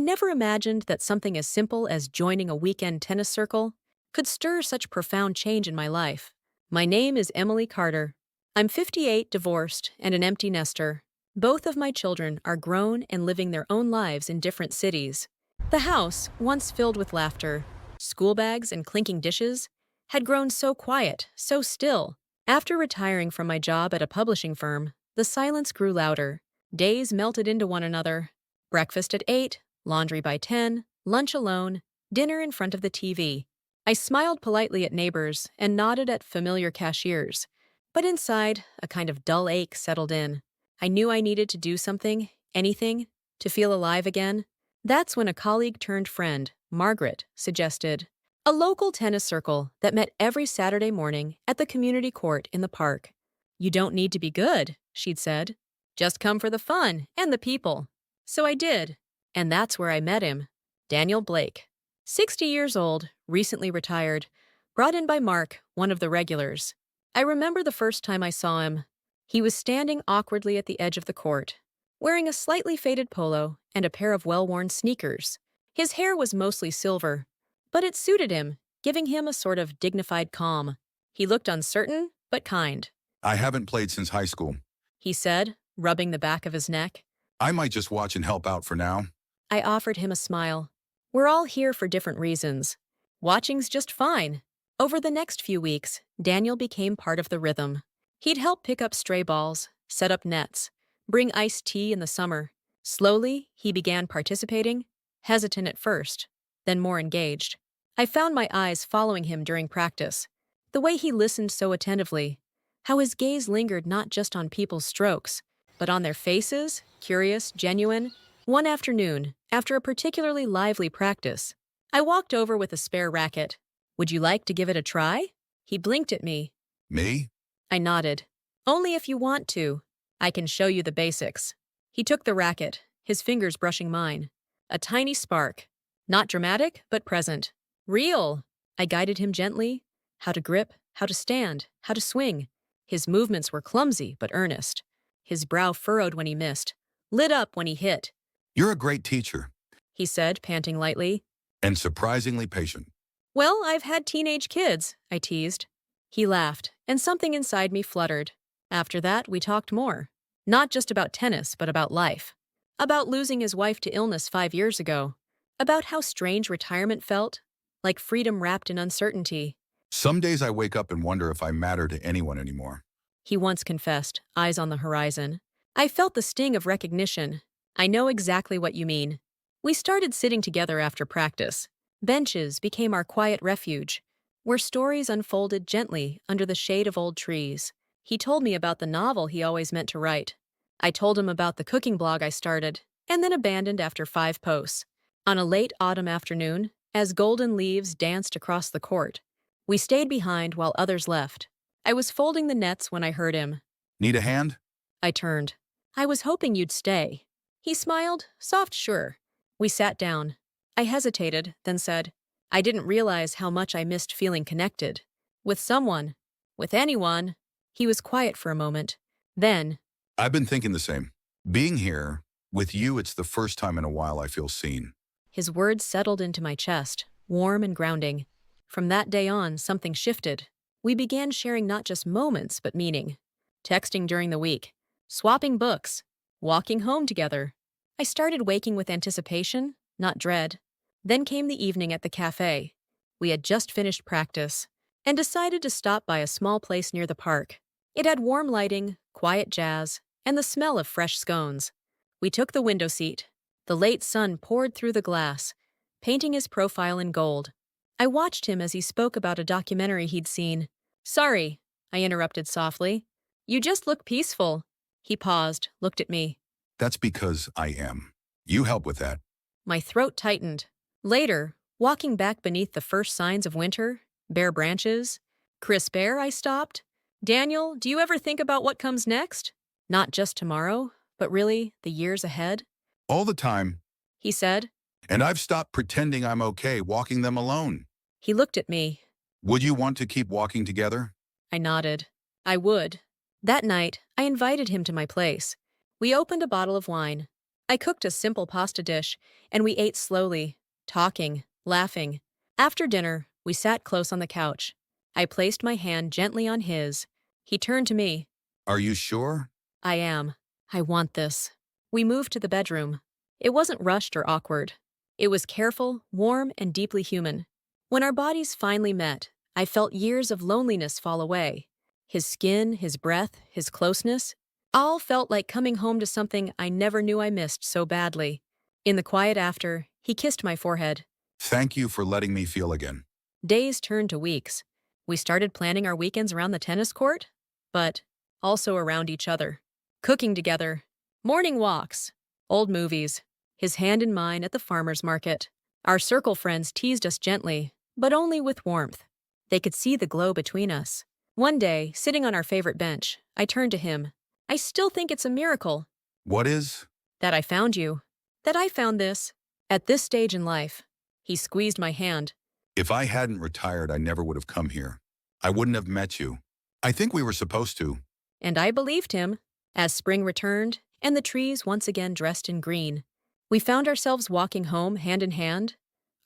never imagined that something as simple as joining a weekend tennis circle could stir such profound change in my life. My name is Emily Carter. I'm 58, divorced, and an empty nester. Both of my children are grown and living their own lives in different cities. The house, once filled with laughter, school bags, and clinking dishes, had grown so quiet, so still. After retiring from my job at a publishing firm, the silence grew louder. Days melted into one another. Breakfast at 8, laundry by 10, lunch alone, dinner in front of the TV. I smiled politely at neighbors and nodded at familiar cashiers. But inside, a kind of dull ache settled in. I knew I needed to do something, anything, to feel alive again. That's when a colleague turned friend, Margaret, suggested a local tennis circle that met every Saturday morning at the community court in the park. "You don't need to be good," she'd said. "Just come for the fun and the people." So I did. And that's where I met him, Daniel Blake. 60 years old, recently retired, brought in by Mark, one of the regulars. I remember the first time I saw him. He was standing awkwardly at the edge of the court, wearing a slightly faded polo and a pair of well-worn sneakers. His hair was mostly silver, but it suited him, giving him a sort of dignified calm. He looked uncertain, but kind. "I haven't played since high school," he said, rubbing the back of his neck. "I might just watch and help out for now." I offered him a smile. We're all here for different reasons. Watching's just fine. Over the next few weeks, Daniel became part of the rhythm. He'd help pick up stray balls, set up nets, bring iced tea in the summer. Slowly, he began participating, hesitant at first, then more engaged. I found my eyes following him during practice. The way he listened so attentively, how his gaze lingered not just on people's strokes, but on their faces, curious, genuine. One afternoon, after a particularly lively practice, I walked over with a spare racket. "Would you like to give it a try?" He blinked at me. "Me?" I nodded. "Only if you want to. I can show you the basics." He took the racket, his fingers brushing mine. A tiny spark. Not dramatic, but present. Real. I guided him gently. How to grip, how to stand, how to swing. His movements were clumsy, but earnest. His brow furrowed when he missed, lit up when he hit. "You're a great teacher." He said, panting lightly. "And surprisingly patient." "Well, I've had teenage kids," I teased. He laughed, and something inside me fluttered. After that, we talked more. Not just about tennis, but about life. About losing his wife to illness 5 years ago. About how strange retirement felt, like freedom wrapped in uncertainty. "Some days I wake up and wonder if I matter to anyone anymore." He once confessed, eyes on the horizon. I felt the sting of recognition. I know exactly what you mean. We started sitting together after practice. Benches became our quiet refuge, where stories unfolded gently under the shade of old trees. He told me about the novel he always meant to write. I told him about the cooking blog I started, and then abandoned after 5 posts. On a late autumn afternoon, as golden leaves danced across the court, we stayed behind while others left. I was folding the nets when I heard him. "Need a hand?" I turned. "I was hoping you'd stay." He smiled, soft sure. We sat down. I hesitated, then said, "I didn't realize how much I missed feeling connected. With someone. With anyone." He was quiet for a moment. Then, "I've been thinking the same. Being here, with you, it's the first time in a while I feel seen." his words settled into my chest, warm and grounding. From that day on, something shifted. We began sharing not just moments, but meaning. Texting during the week. Swapping books. Walking home together. I started waking with anticipation, not dread. Then came the evening at the cafe. We had just finished practice and decided to stop by a small place near the park. It had warm lighting, quiet jazz, and the smell of fresh scones. We took the window seat. The late sun poured through the glass, painting his profile in gold. I watched him as he spoke about a documentary he'd seen. "Sorry," I interrupted softly. "You just look peaceful." He paused, looked at me. "That's because I am. You help with that." My throat tightened. Later, walking back beneath the first signs of winter, bare branches, crisp air, I stopped. "Daniel, do you ever think about what comes next? Not just tomorrow, but really the years ahead?" "All the time. He said. And I've stopped pretending I'm okay walking them alone." He looked at me. "Would you want to keep walking together?" I nodded. I would. That night, I invited him to my place. We opened a bottle of wine. I cooked a simple pasta dish, and we ate slowly, talking, laughing. After dinner, we sat close on the couch. I placed my hand gently on his. He turned to me. Are you sure? I am. I want this. We moved to the bedroom. It wasn't rushed or awkward. It was careful, warm, and deeply human. When our bodies finally met, I felt years of loneliness fall away. His skin, his breath, his closeness, all felt like coming home to something I never knew I missed so badly. In the quiet after, he kissed my forehead. Thank you for letting me feel again. Days turned to weeks. We started planning our weekends around the tennis court, but also around each other. Cooking together, morning walks, old movies, his hand in mine at the farmer's market. Our circle friends teased us gently, but only with warmth. They could see the glow between us. One day, sitting on our favorite bench, I turned to him. I still think it's a miracle What is? that I found you, that I found this, at this stage in life. He squeezed my hand. If I hadn't retired, I never would have come here. I wouldn't have met you. I think we were supposed to. And I believed him. As spring returned, and the trees once again dressed in green, we found ourselves walking home hand in hand,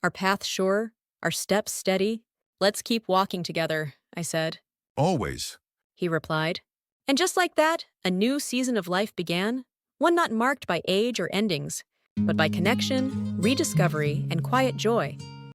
our path sure, our steps steady. Let's keep walking together, I said. Always. He replied. And just like that, a new season of life began, one not marked by age or endings, but by connection, rediscovery, and quiet joy.